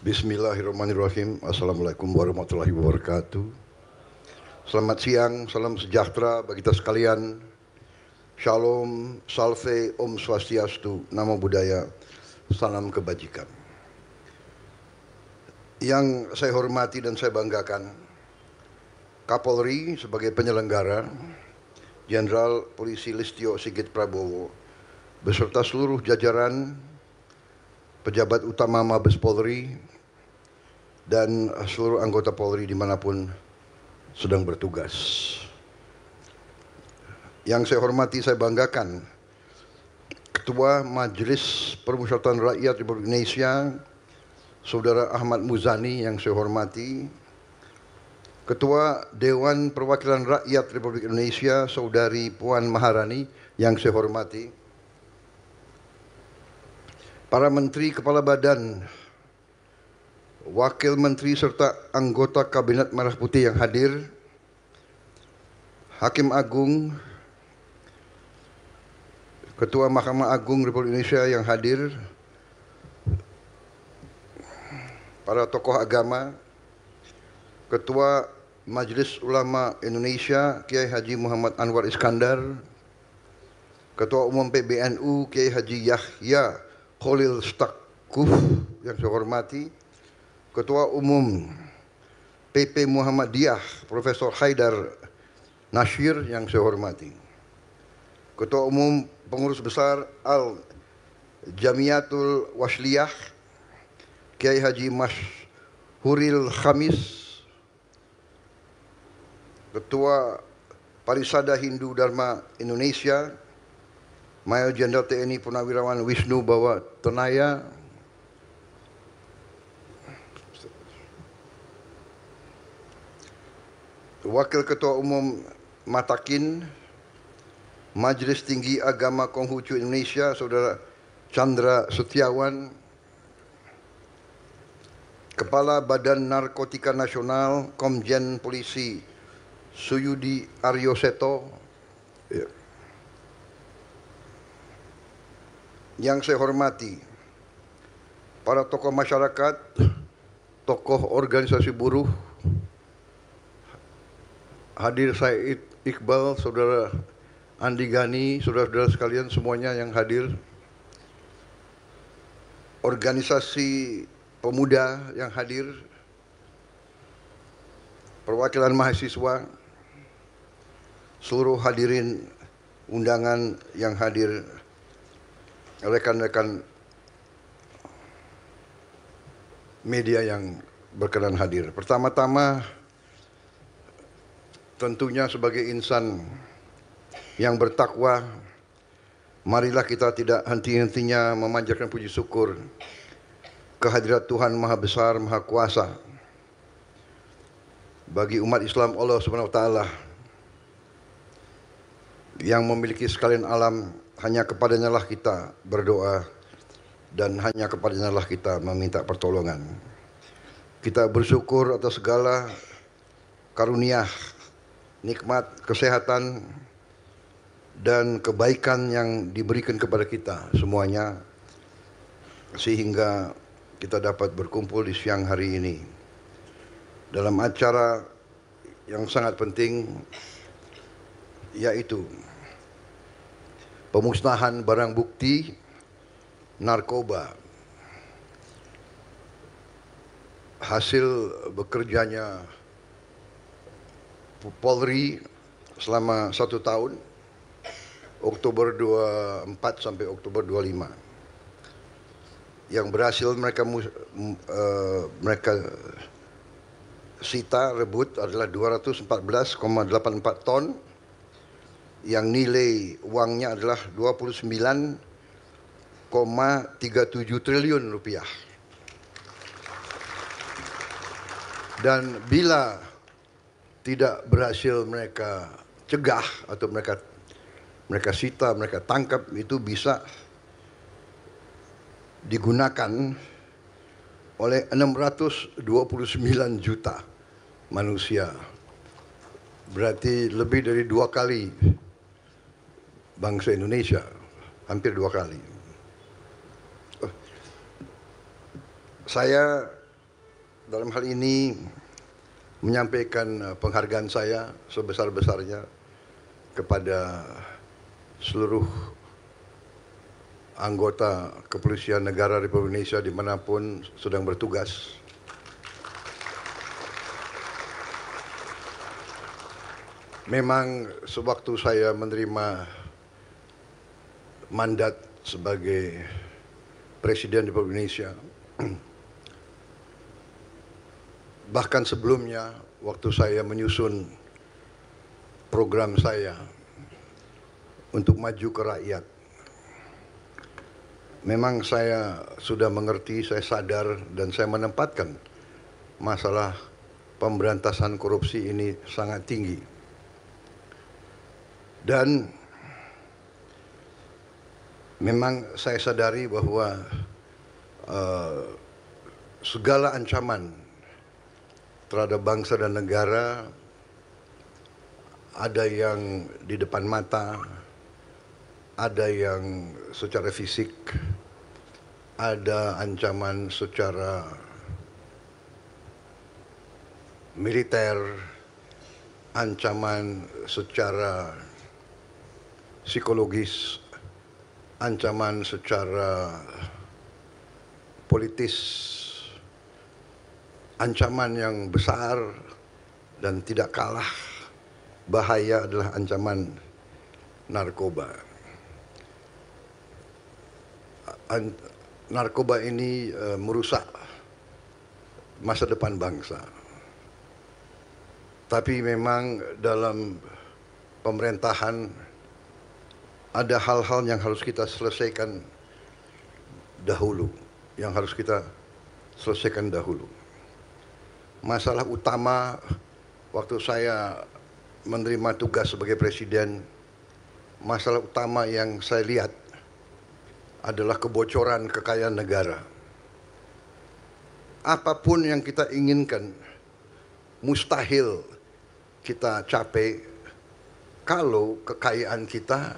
Bismillahirrahmanirrahim. Assalamualaikum warahmatullahi wabarakatuh. Selamat siang, salam sejahtera bagi kita sekalian. Shalom, salve, om swastiastu, namo buddhaya, salam kebajikan. Yang saya hormati dan saya banggakan, Kapolri sebagai penyelenggara, Jenderal Polisi Listio Sigit Prabowo, beserta seluruh jajaran pejabat utama Mabes Polri dan seluruh anggota Polri dimanapun sedang bertugas. Yang saya hormati, saya banggakan, Ketua Majelis Permusyawaratan Rakyat Republik Indonesia, Saudara Ahmad Muzani yang saya hormati, Ketua Dewan Perwakilan Rakyat Republik Indonesia, Saudari Puan Maharani yang saya hormati, para Menteri, Kepala Badan, Wakil Menteri serta anggota Kabinet Merah Putih yang hadir, Hakim Agung, Ketua Mahkamah Agung Republik Indonesia yang hadir, para tokoh agama, Ketua Majelis Ulama Indonesia Kiai Haji Muhammad Anwar Iskandar, Ketua Umum PBNU Kiai Haji Yahya Khalil Stakuf yang saya hormati, Ketua Umum PP Muhammadiyah Profesor Haidar Nasir yang saya hormati, Ketua Umum Pengurus Besar Al Jamiatul Wasliyah Kiai Haji Mashhuril Khamis, Ketua Parisada Hindu Dharma Indonesia Mayor Jenderal TNI Purnawirawan Wisnu Bawa Tenaya, Wakil Ketua Umum Matakin Majelis Tinggi Agama Konghucu Indonesia Saudara Chandra Setiawan, Kepala Badan Narkotika Nasional Komjen Polisi Suyudi Aryoseto, yang saya hormati para tokoh masyarakat, tokoh organisasi buruh, hadir Said Iqbal, Saudara Andi Gani, saudara-saudara sekalian semuanya yang hadir, organisasi pemuda yang hadir, perwakilan mahasiswa, seluruh hadirin undangan yang hadir, rekan-rekan media yang berkenan hadir. Pertama-tama, tentunya sebagai insan yang bertakwa, marilah kita tidak henti-hentinya memanjatkan puji syukur kehadirat Tuhan Maha Besar, Maha Kuasa. Bagi umat Islam, Allah Subhanahu wa taala yang memiliki sekalian alam, hanya kepadanya lah kita berdoa dan hanya kepadanya lah kita meminta pertolongan. Kita bersyukur atas segala karunia, nikmat, kesehatan, dan kebaikan yang diberikan kepada kita semuanya, sehingga kita dapat berkumpul di siang hari ini dalam acara yang sangat penting, yaitu pemusnahan barang bukti narkoba hasil bekerjanya Polri selama 1 tahun, Oktober 24 sampai Oktober 25, yang berhasil mereka sita, rebut adalah 214,84 ton, yang nilai uangnya adalah 29,37 triliun rupiah. Dan bila tidak berhasil mereka cegah atau mereka sita, mereka tangkap, itu bisa digunakan oleh 629 juta manusia. Berarti lebih dari 2 kali bangsa Indonesia, hampir 2 kali. Saya dalam hal ini menyampaikan penghargaan saya sebesar-besarnya kepada seluruh anggota Kepolisian Negara Republik Indonesia dimanapun sedang bertugas. Memang sewaktu saya menerima mandat sebagai Presiden Republik Indonesia, bahkan sebelumnya waktu saya menyusun program saya untuk maju ke rakyat, memang saya sudah mengerti, saya sadar, dan saya menempatkan masalah pemberantasan korupsi ini sangat tinggi. Dan memang saya sadari bahwa segala ancaman terhadap bangsa dan negara ada yang di depan mata, ada yang secara fisik, ada ancaman secara militer, ancaman secara psikologis, ancaman secara politis, ancaman yang besar dan tidak kalah bahaya adalah ancaman narkoba. Narkoba ini merusak masa depan bangsa. Tapi memang dalam pemerintahan ada hal-hal yang harus kita selesaikan dahulu, Masalah utama waktu saya menerima tugas sebagai presiden, masalah utama yang saya lihat adalah kebocoran kekayaan negara. Apapun yang kita inginkan, mustahil kita capai kalau kekayaan kita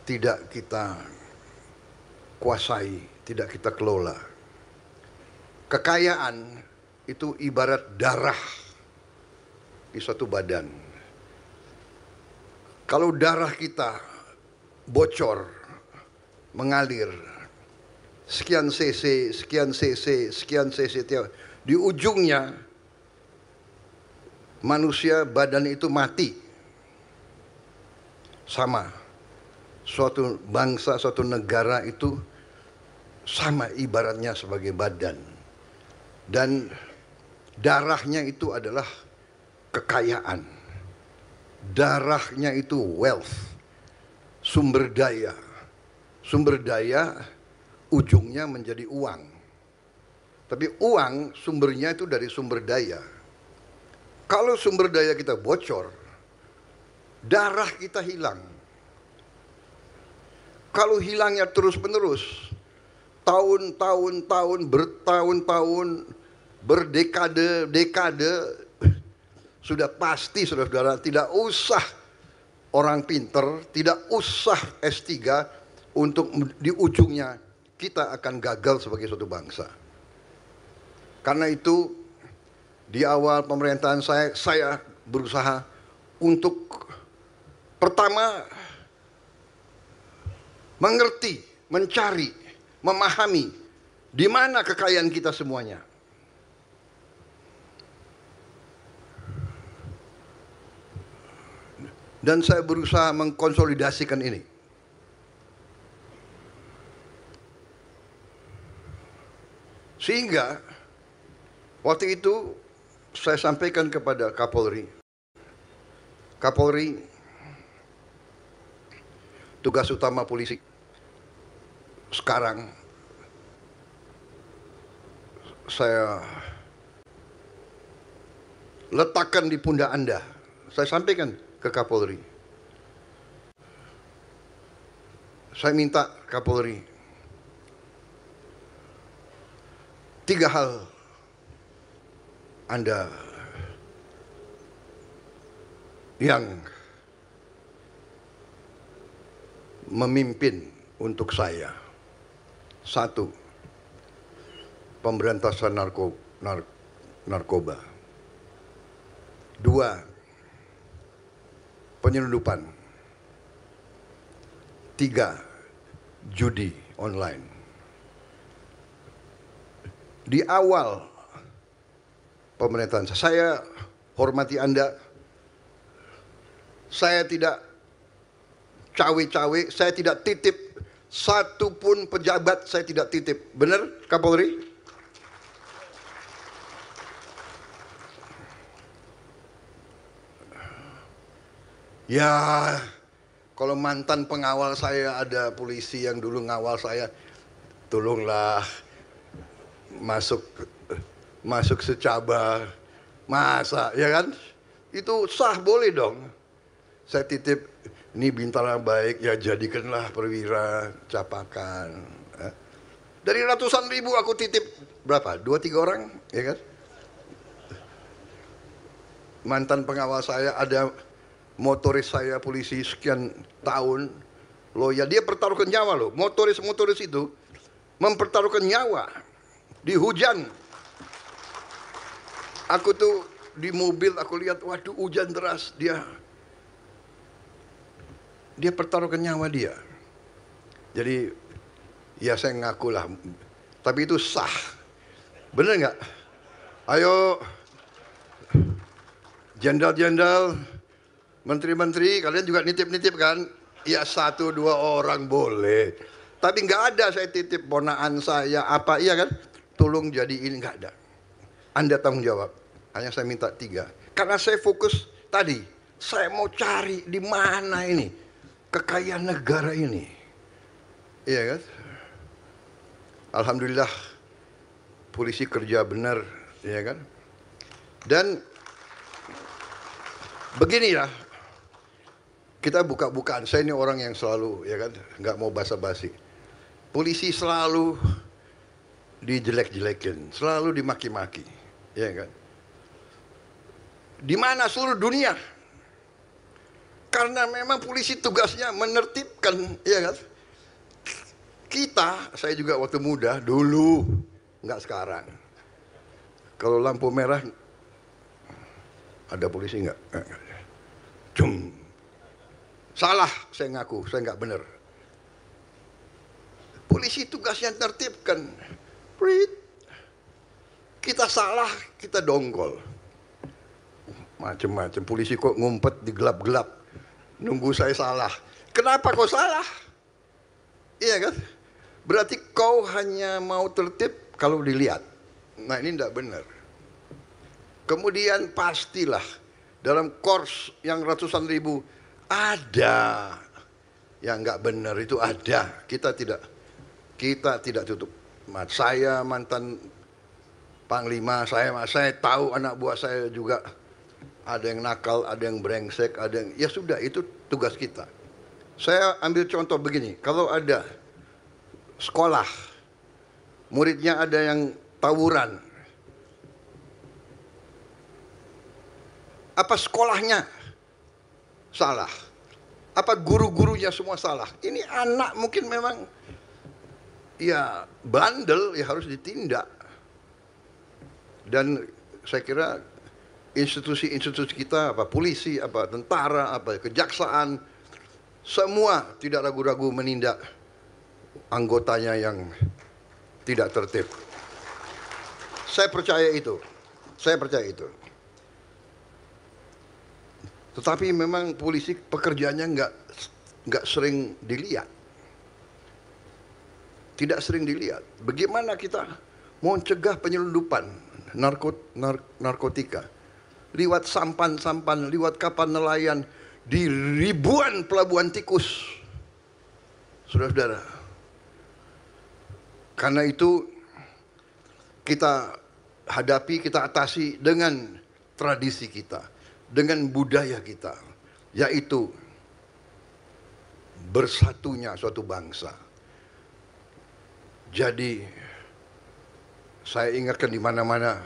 tidak kita kuasai, tidak kita kelola. Kekayaan itu ibarat darah di suatu badan. Kalau darah kita bocor, mengalir, sekian cc, di ujungnya manusia badan itu mati. Sama. Suatu bangsa, suatu negara itu sama ibaratnya sebagai badan. Dan darahnya itu adalah kekayaan. Darahnya itu wealth, sumber daya. Sumber daya ujungnya menjadi uang. Tapi uang sumbernya itu dari sumber daya. Kalau sumber daya kita bocor, darah kita hilang. Kalau hilangnya terus-menerus, bertahun-tahun, berdekade-dekade, sudah pasti, saudara-saudara, tidak usah orang pinter, tidak usah S3, untuk di ujungnya kita akan gagal sebagai suatu bangsa. Karena itu, di awal pemerintahan saya berusaha untuk pertama mengerti, mencari, memahami di mana kekayaan kita semuanya. Dan saya berusaha mengkonsolidasikan ini. Sehingga waktu itu saya sampaikan kepada Kapolri. Kapolri, tugas utama polisi sekarang saya letakkan di pundak Anda. Saya sampaikan ke Kapolri. Saya minta Kapolri 3 hal Anda yang memimpin untuk saya. 1, pemberantasan narkoba. 2, penyelundupan. 3, judi online. Di awal pemerintahan saya hormati Anda. Saya tidak cawe-cawe, saya tidak titip satupun pejabat, saya tidak titip. Benar, Kapolri? Ya, kalau mantan pengawal saya ada polisi yang dulu ngawal saya, tolonglah masuk secaba, masa, ya kan? Itu sah, boleh dong. Saya titip, ini bintara baik, ya jadikanlah perwira capakan. Dari ratusan ribu aku titip berapa? 2-3 orang, ya kan? Mantan pengawal saya ada motoris saya polisi sekian tahun, loyal, dia pertaruhkan nyawa loh. Motoris itu mempertaruhkan nyawa di hujan. Aku tuh di mobil, aku lihat, waduh hujan deras, dia pertaruhkan nyawa dia. Jadi ya saya ngaku lah, tapi itu sah, bener nggak? Ayo jenderal-jenderal, menteri-menteri, kalian juga nitip-nitip kan? Ya 1-2 orang boleh, tapi nggak ada saya titip ponaan saya apa, iya kan? Tolong jadi ini, nggak ada. Anda tanggung jawab. Hanya saya minta 3, karena saya fokus tadi. Saya mau cari di mana ini kekayaan negara ini, iya kan? Alhamdulillah polisi kerja benar, iya kan? Dan beginilah, kita buka-bukaan. Saya ini orang yang selalu, ya kan, nggak mau basa-basi. Polisi selalu dijelek-jelekin, selalu dimaki-maki, ya kan? Di mana seluruh dunia? Karena memang polisi tugasnya menertibkan, ya kan? Kita, saya juga waktu muda dulu, nggak sekarang. Kalau lampu merah, ada polisi nggak? Cum. Salah, saya ngaku, saya nggak benar. Polisi tugasnya tertibkan. Kita salah, kita dongkol. Macam-macam, polisi kok ngumpet di gelap-gelap, nunggu saya salah. Kenapa kau salah? Iya kan? Berarti kau hanya mau tertib kalau dilihat. Nah ini tidak benar. Kemudian pastilah dalam kors yang ratusan ribu ada yang nggak benar, itu ada. Kita tidak tutup. Saya mantan panglima, saya tahu anak buah saya juga ada yang nakal, ada yang brengsek, ada yang, ya sudah, itu tugas kita. Saya ambil contoh begini, kalau ada sekolah, muridnya ada yang tawuran, apa sekolahnya salah? Apa guru-gurunya semua salah? Ini anak mungkin memang ya bandel, ya harus ditindak. Dan saya kira institusi-institusi kita, apa polisi, apa tentara, apa kejaksaan, semua tidak ragu-ragu menindak anggotanya yang tidak tertib. Saya percaya itu. Tetapi memang polisi pekerjaannya nggak sering dilihat. Tidak sering dilihat. Bagaimana kita mau mencegah penyelundupan narkotika? Liwat sampan-sampan, liwat kapal nelayan, di ribuan pelabuhan tikus. Saudara-saudara. Karena itu kita hadapi, kita atasi dengan tradisi kita, dengan budaya kita, yaitu bersatunya suatu bangsa. Jadi saya ingatkan di mana-mana,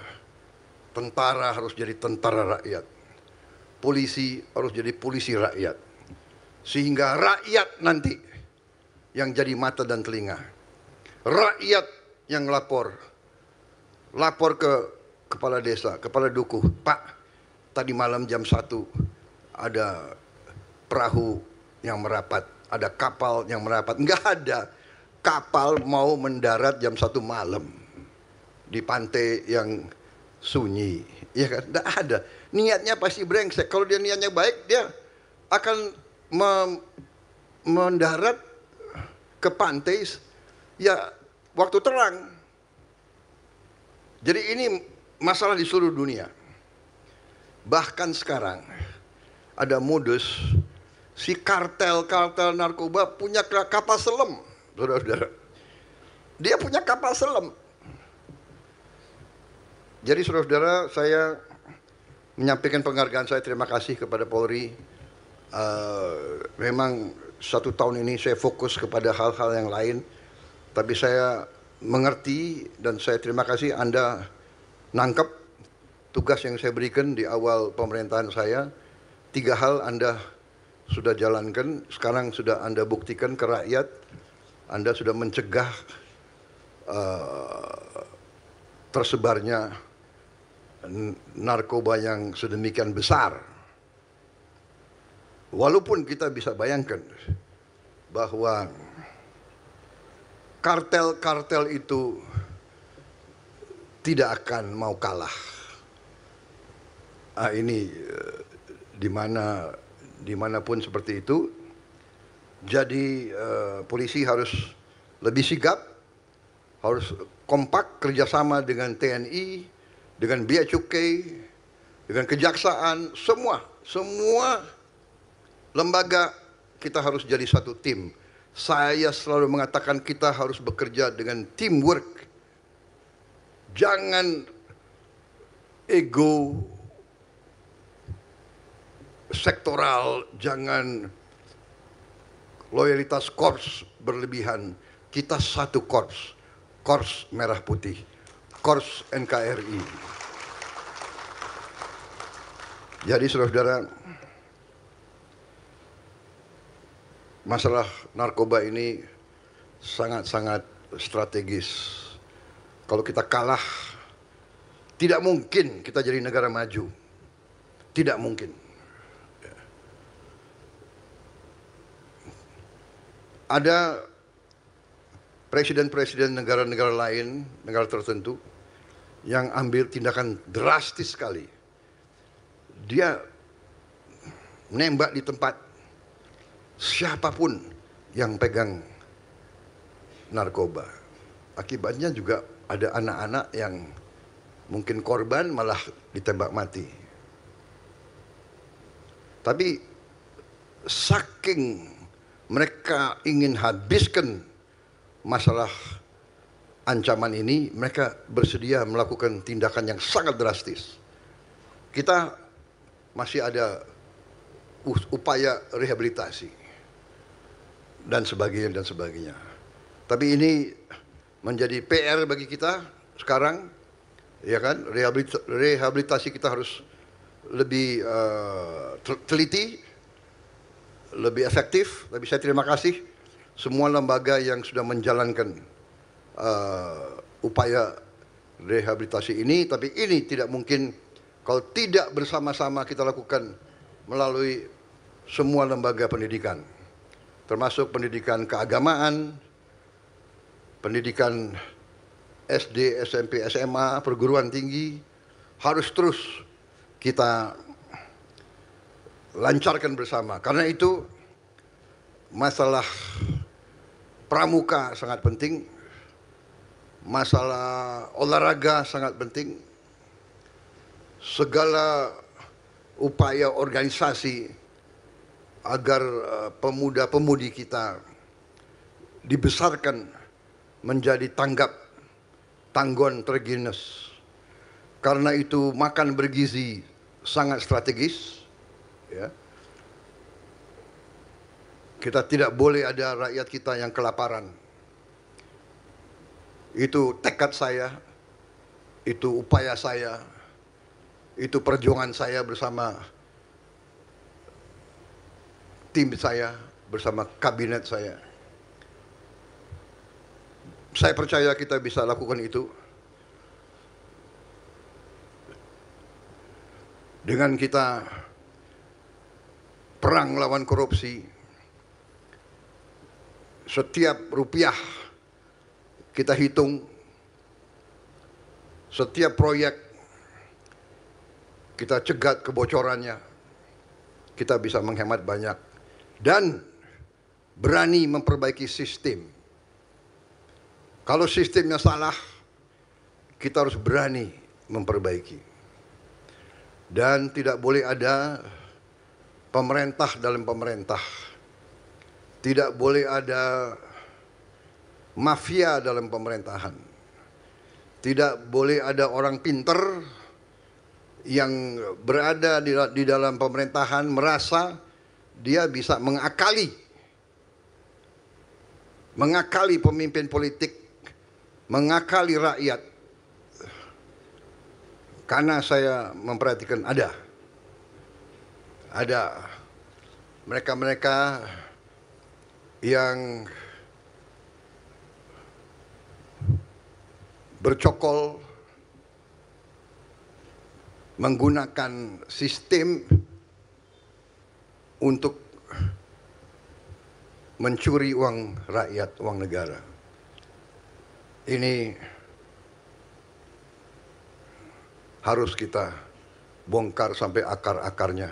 tentara harus jadi tentara rakyat, polisi harus jadi polisi rakyat, sehingga rakyat nanti yang jadi mata dan telinga, rakyat yang lapor ke kepala desa, kepala dukuh, Pak, tadi malam jam 1 ada perahu yang merapat, ada kapal yang merapat. Enggak ada kapal mau mendarat jam 1 malam di pantai yang sunyi, ya kan? Enggak ada. Niatnya pasti brengsek. Kalau dia niatnya baik, dia akan mendarat ke pantai ya waktu terang. Jadi ini masalah di seluruh dunia. Bahkan sekarang ada modus si kartel narkoba punya kapal selam, saudara-saudara. Dia punya kapal selam. Jadi saudara-saudara, saya menyampaikan penghargaan saya, terima kasih kepada Polri. Memang 1 tahun ini saya fokus kepada hal-hal yang lain, tapi saya mengerti dan saya terima kasih Anda nangkep tugas yang saya berikan di awal pemerintahan saya. 3 hal Anda sudah jalankan, sekarang sudah Anda buktikan ke rakyat. Anda sudah mencegah tersebarnya narkoba yang sedemikian besar. Walaupun kita bisa bayangkan bahwa kartel-kartel itu tidak akan mau kalah. Ini dimanapun seperti itu. Jadi polisi harus lebih sigap, harus kompak kerjasama dengan TNI, dengan Bea Cukai, dengan kejaksaan, semua lembaga kita harus jadi satu tim. Saya selalu mengatakan kita harus bekerja dengan teamwork. Jangan ego sektoral, jangan loyalitas korps berlebihan. Kita satu korps, Korps Merah Putih, Korps NKRI. Jadi saudara-saudara, masalah narkoba ini sangat-sangat strategis. Kalau kita kalah, tidak mungkin kita jadi negara maju. Tidak mungkin. Ada presiden-presiden negara-negara lain, negara tertentu, yang ambil tindakan drastis sekali. Dia nembak di tempat siapapun yang pegang narkoba. Akibatnya juga ada anak-anak yang mungkin korban malah ditembak mati. Tapi saking mereka ingin habiskan masalah ancaman ini, mereka bersedia melakukan tindakan yang sangat drastis. Kita masih ada upaya rehabilitasi dan sebagainya. Tapi ini menjadi PR bagi kita sekarang, ya kan? Rehabilitasi kita harus lebih teliti, lebih efektif. Tapi saya terima kasih semua lembaga yang sudah menjalankan upaya rehabilitasi ini. Tapi ini tidak mungkin kalau tidak bersama-sama kita lakukan melalui semua lembaga pendidikan, termasuk pendidikan keagamaan, pendidikan SD, SMP, SMA, perguruan tinggi, harus terus kita lancarkan bersama. Karena itu masalah pramuka sangat penting, masalah olahraga sangat penting, segala upaya organisasi agar pemuda-pemudi kita dibesarkan menjadi tanggon terginus. Karena itu makan bergizi sangat strategis. Ya. Kita tidak boleh ada rakyat kita yang kelaparan. Itu tekad saya, itu upaya saya, itu perjuangan saya bersama tim saya, bersama kabinet saya. Saya percaya kita bisa lakukan itu. Dengan kita perang lawan korupsi, setiap rupiah kita hitung, setiap proyek kita cegat kebocorannya, kita bisa menghemat banyak dan berani memperbaiki sistem. Kalau sistemnya salah, kita harus berani memperbaiki. Dan tidak boleh ada pemerintah dalam pemerintah. Tidak boleh ada mafia dalam pemerintahan. Tidak boleh ada orang pinter yang berada di dalam pemerintahan merasa dia bisa mengakali pemimpin politik, mengakali rakyat. Karena saya memperhatikan ada mereka-mereka yang bercokol menggunakan sistem untuk mencuri uang rakyat, uang negara. Ini harus kita bongkar sampai akar-akarnya.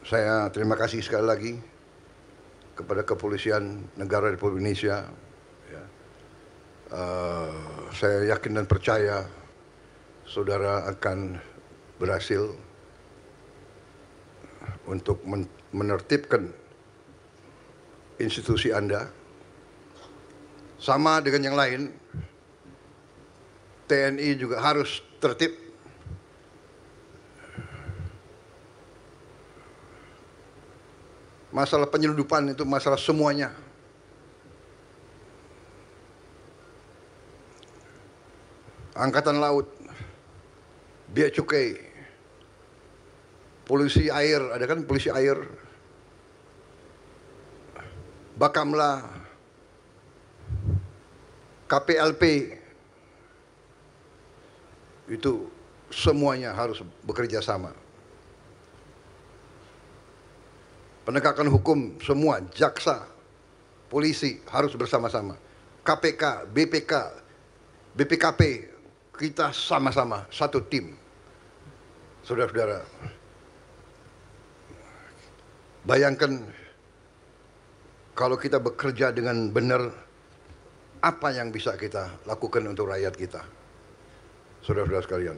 Saya terima kasih sekali lagi kepada Kepolisian Negara Republik Indonesia. Saya yakin dan percaya saudara akan berhasil untuk menertibkan institusi Anda. Sama dengan yang lain, TNI juga harus tertib. Masalah penyelundupan itu masalah semuanya. Angkatan Laut, Bea Cukai, polisi air, ada kan polisi air, Bakamla, KPLP, itu semuanya harus bekerja sama. Penegakan hukum semua, jaksa, polisi harus bersama-sama. KPK, BPK, BPKP, kita sama-sama satu tim. Saudara-saudara, bayangkan kalau kita bekerja dengan benar, apa yang bisa kita lakukan untuk rakyat kita. Saudara-saudara sekalian,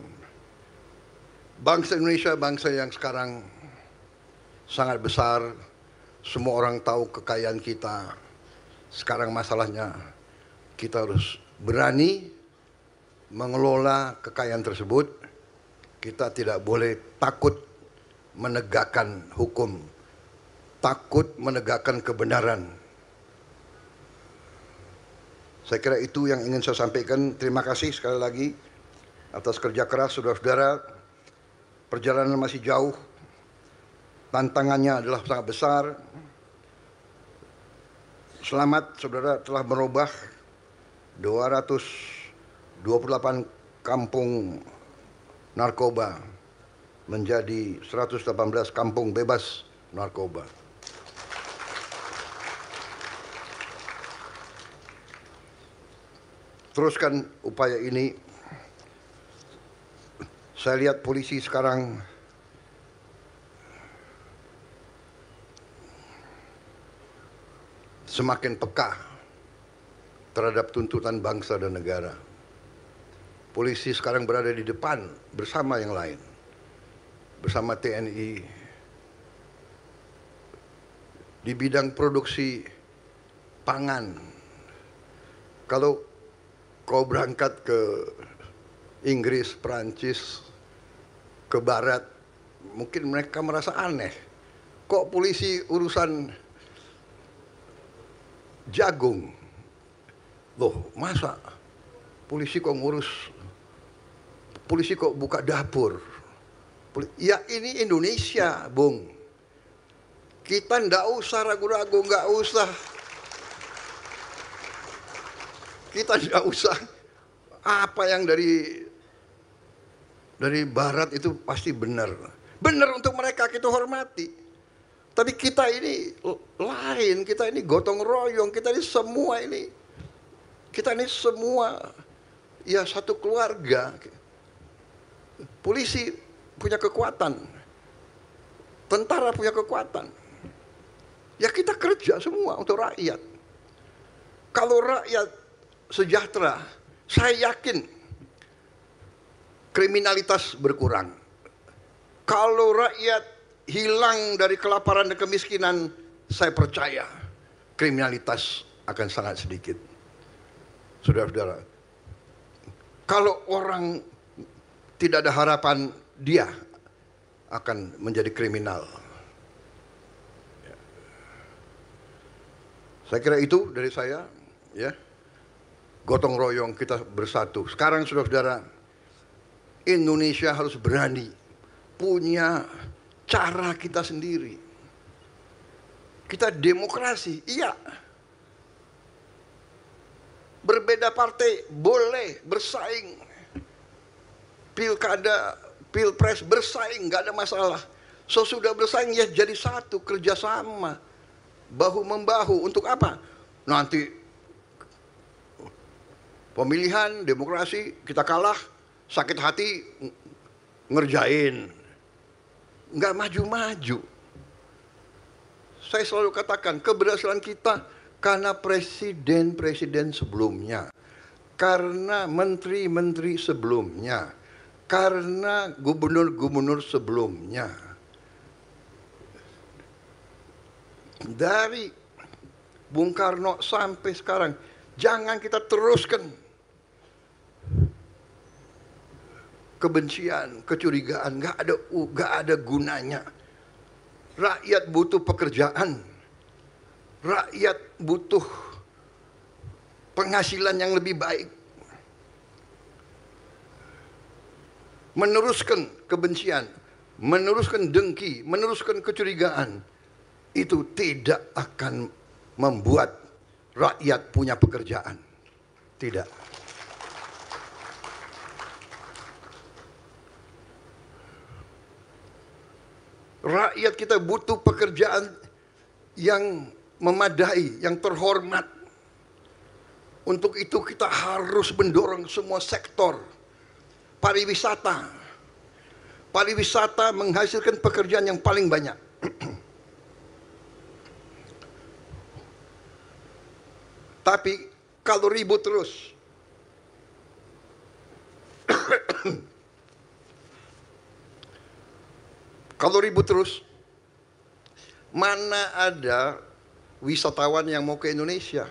bangsa Indonesia bangsa yang sekarang sangat besar, semua orang tahu kekayaan kita. Sekarang masalahnya kita harus berani mengelola kekayaan tersebut. Kita tidak boleh takut menegakkan hukum, takut menegakkan kebenaran. Saya kira itu yang ingin saya sampaikan. Terima kasih sekali lagi atas kerja keras saudara-saudara. Perjalanan masih jauh. Tantangannya adalah sangat besar. Selamat saudara telah merubah 228 kampung narkoba menjadi 118 kampung bebas narkoba. Teruskan upaya ini. Saya lihat polisi sekarang semakin peka terhadap tuntutan bangsa dan negara. Polisi sekarang berada di depan bersama yang lain, bersama TNI, di bidang produksi pangan. Kalau kau berangkat ke Inggris, Perancis, ke Barat, mungkin mereka merasa aneh. Kok polisi urusan jagung? Loh, masa polisi kok ngurus, polisi kok buka dapur? Ya ini Indonesia, Bung. Kita ndak usah ragu-ragu, nggak usah. Kita ndak usah apa yang dari dari barat itu pasti benar. Benar untuk mereka kita hormati. Tapi kita ini lain, kita ini gotong royong, kita ini semua ya satu keluarga. Polisi punya kekuatan, tentara punya kekuatan. Ya kita kerja semua untuk rakyat. Kalau rakyat sejahtera, saya yakin kriminalitas berkurang. Kalau rakyat hilang dari kelaparan dan kemiskinan, saya percaya kriminalitas akan sangat sedikit. Saudara-saudara, kalau orang tidak ada harapan, dia akan menjadi kriminal. Saya kira itu dari saya, ya. Gotong royong kita bersatu. Sekarang saudara-saudara, Indonesia harus berani punya cara kita sendiri. Kita demokrasi, iya. Berbeda partai boleh bersaing. Pilkada, pilpres bersaing, nggak ada masalah. Sesudah bersaing ya jadi satu, kerjasama, bahu membahu. Untuk apa? Nanti pemilihan demokrasi kita kalah, sakit hati ngerjain, nggak maju-maju. Saya selalu katakan keberhasilan kita karena presiden-presiden sebelumnya, karena menteri-menteri sebelumnya, karena gubernur-gubernur sebelumnya. Dari Bung Karno sampai sekarang, jangan kita teruskan kebencian, kecurigaan, nggak ada gunanya. Rakyat butuh pekerjaan, rakyat butuh penghasilan yang lebih baik. Meneruskan kebencian, meneruskan dengki, meneruskan kecurigaan, itu tidak akan membuat rakyat punya pekerjaan. Tidak. Rakyat kita butuh pekerjaan yang memadai, yang terhormat. Untuk itu kita harus mendorong semua sektor pariwisata. Pariwisata menghasilkan pekerjaan yang paling banyak. Tapi kalau ribut terus, mana ada wisatawan yang mau ke Indonesia?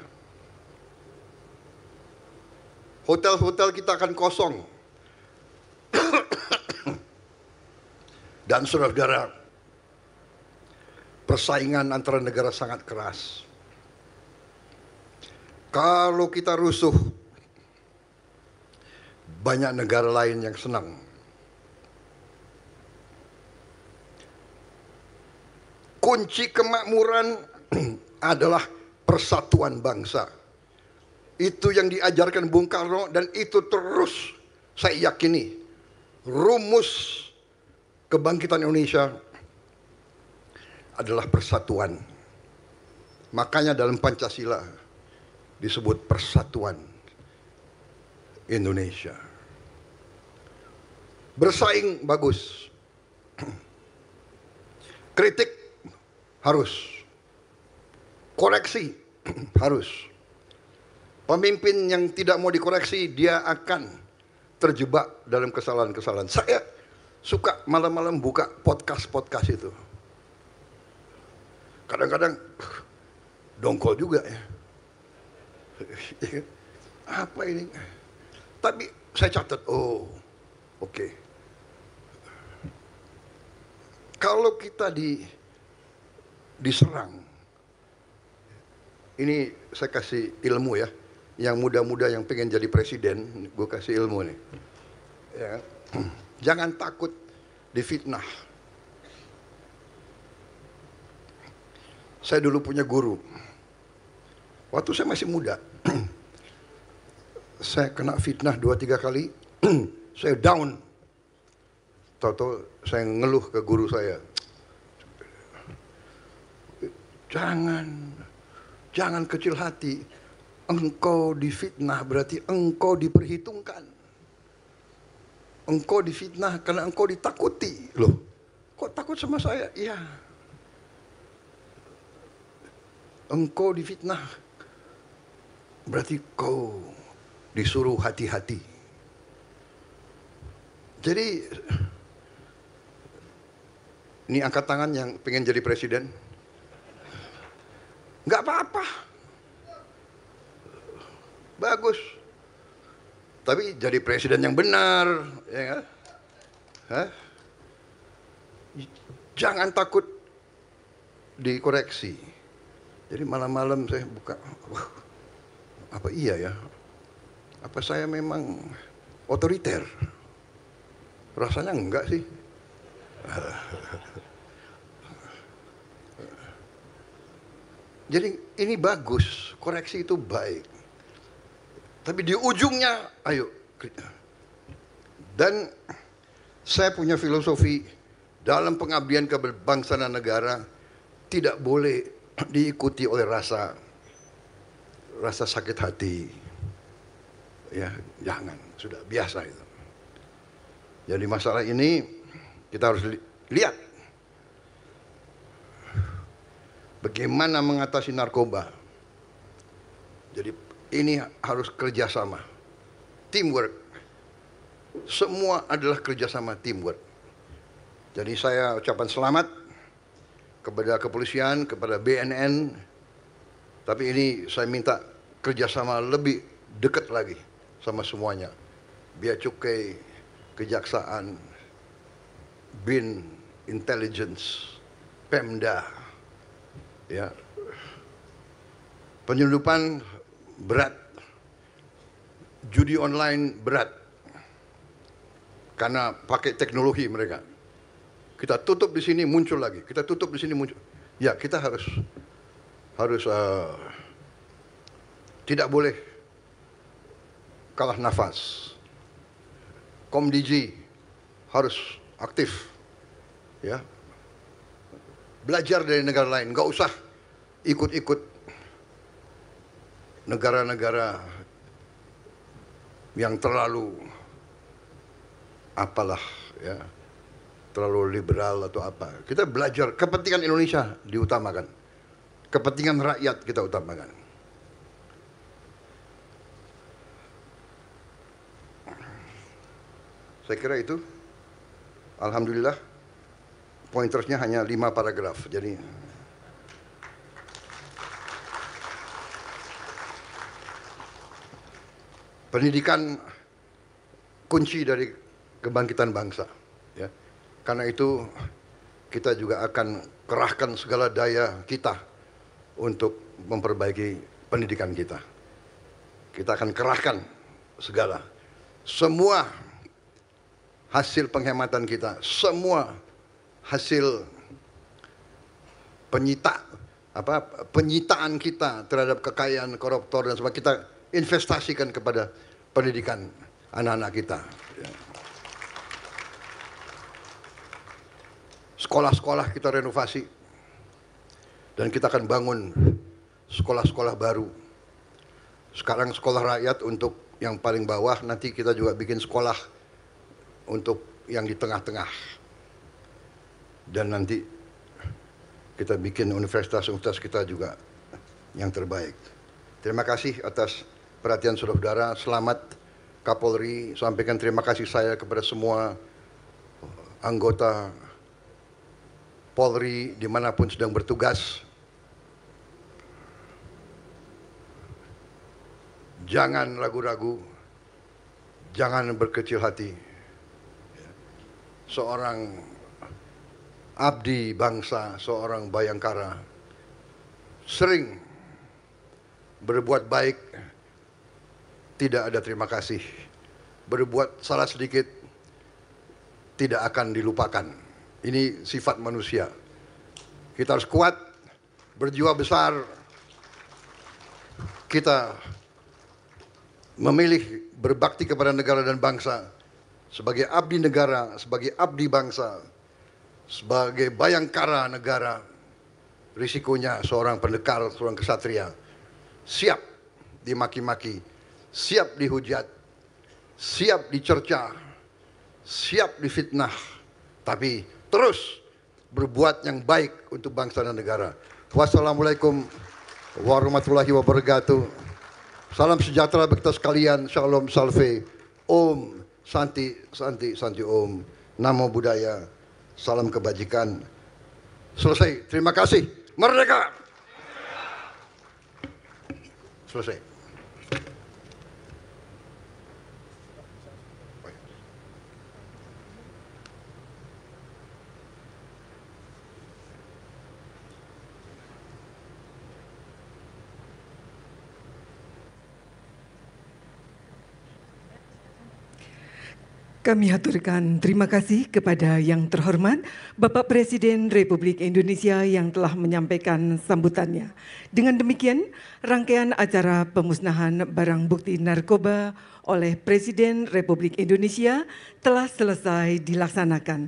Hotel-hotel kita akan kosong. Dan saudara-saudara, persaingan antara negara sangat keras. Kalau kita rusuh, banyak negara lain yang senang. Kunci kemakmuran adalah persatuan bangsa. Itu yang diajarkan Bung Karno dan itu terus saya yakini rumus kebangkitan Indonesia adalah persatuan. Makanya dalam Pancasila disebut persatuan Indonesia. Bersaing bagus. Kritik harus. Koreksi harus. Pemimpin yang tidak mau dikoreksi, dia akan terjebak dalam kesalahan-kesalahan. Saya suka malam-malam buka podcast itu. Kadang-kadang dongkol juga ya. Apa ini? Tapi saya catat, oke. Kalau kita diserang, ini saya kasih ilmu ya. Yang muda-muda yang pengen jadi presiden, gue kasih ilmu nih. Ya. Jangan takut difitnah. Saya dulu punya guru. Waktu saya masih muda, saya kena fitnah 2-3 kali, saya down. tahu-tahu saya ngeluh ke guru saya, jangan kecil hati, engkau difitnah berarti engkau diperhitungkan. Engkau difitnah karena engkau ditakuti. Loh, kok takut sama saya? Iya. Engkau difitnah berarti kau disuruh hati-hati. Jadi ini angkat tangan yang pengen jadi presiden. Nggak apa-apa. Bagus. Tapi jadi presiden yang benar, ya kan? Hah? Jangan takut dikoreksi. Jadi malam-malam saya buka, wah, apa iya ya? Apa saya memang otoriter? Rasanya enggak sih. Jadi ini bagus, koreksi itu baik. Tapi di ujungnya, ayo. Dan saya punya filosofi dalam pengabdian ke bangsa dan negara tidak boleh diikuti oleh rasa sakit hati. Ya, jangan, sudah biasa itu. Jadi masalah ini kita harus lihat bagaimana mengatasi narkoba. Jadi ini harus kerjasama, teamwork. Semua adalah kerjasama, teamwork. Jadi saya ucapkan selamat kepada kepolisian, kepada BNN. Tapi ini saya minta kerjasama lebih dekat lagi sama semuanya. Bea Cukai, Kejaksaan, BIN, Intelligence, Pemda, ya. Penyelundupan berat, judi online berat, karena pakai teknologi mereka. Kita tutup di sini muncul lagi, kita tutup di sini muncul. Ya, kita harus tidak boleh kalah nafas. Komdiji harus aktif, ya. Belajar dari negara lain, nggak usah ikut-ikut negara-negara yang terlalu apalah, ya, terlalu liberal atau apa. Kita belajar, kepentingan Indonesia diutamakan, kepentingan rakyat kita utamakan. Saya kira itu, alhamdulillah, pointersnya hanya 5 paragraf. Jadi pendidikan kunci dari kebangkitan bangsa, ya. Karena itu kita juga akan kerahkan segala daya kita untuk memperbaiki pendidikan kita. Kita akan kerahkan semua hasil penghematan kita, semua hasil penyitaan kita terhadap kekayaan koruptor dan sebagainya, kita investasikan kepada pendidikan anak-anak kita. Sekolah-sekolah kita renovasi dan kita akan bangun sekolah-sekolah baru. Sekarang sekolah rakyat untuk yang paling bawah, nanti kita juga bikin sekolah untuk yang di tengah-tengah. Dan nanti kita bikin universitas-universitas kita juga yang terbaik. Terima kasih atas perhatian saudara-saudara. Selamat Kapolri, sampaikan terima kasih saya kepada semua anggota Polri dimanapun sedang bertugas. Jangan ragu-ragu, jangan berkecil hati. Seorang abdi bangsa, seorang bayangkara, sering berbuat baik, tidak ada terima kasih. Berbuat salah sedikit, tidak akan dilupakan. Ini sifat manusia. Kita harus kuat, berjiwa besar. Kita memilih berbakti kepada negara dan bangsa sebagai abdi negara, sebagai abdi bangsa, sebagai bayangkara negara, risikonya seorang pendekar, seorang kesatria, siap dimaki-maki, siap dihujat, siap dicerca, siap difitnah, tapi terus berbuat yang baik untuk bangsa dan negara. Wassalamualaikum warahmatullahi wabarakatuh. Salam sejahtera bagi kita sekalian. Shalom salve. Om Santi Santi Santi Om. Namo Buddhaya. Salam kebajikan. Selesai. Terima kasih. Merdeka. Selesai. Kami haturkan terima kasih kepada yang terhormat Bapak Presiden Republik Indonesia yang telah menyampaikan sambutannya. Dengan demikian, rangkaian acara pemusnahan barang bukti narkoba oleh Presiden Republik Indonesia telah selesai dilaksanakan.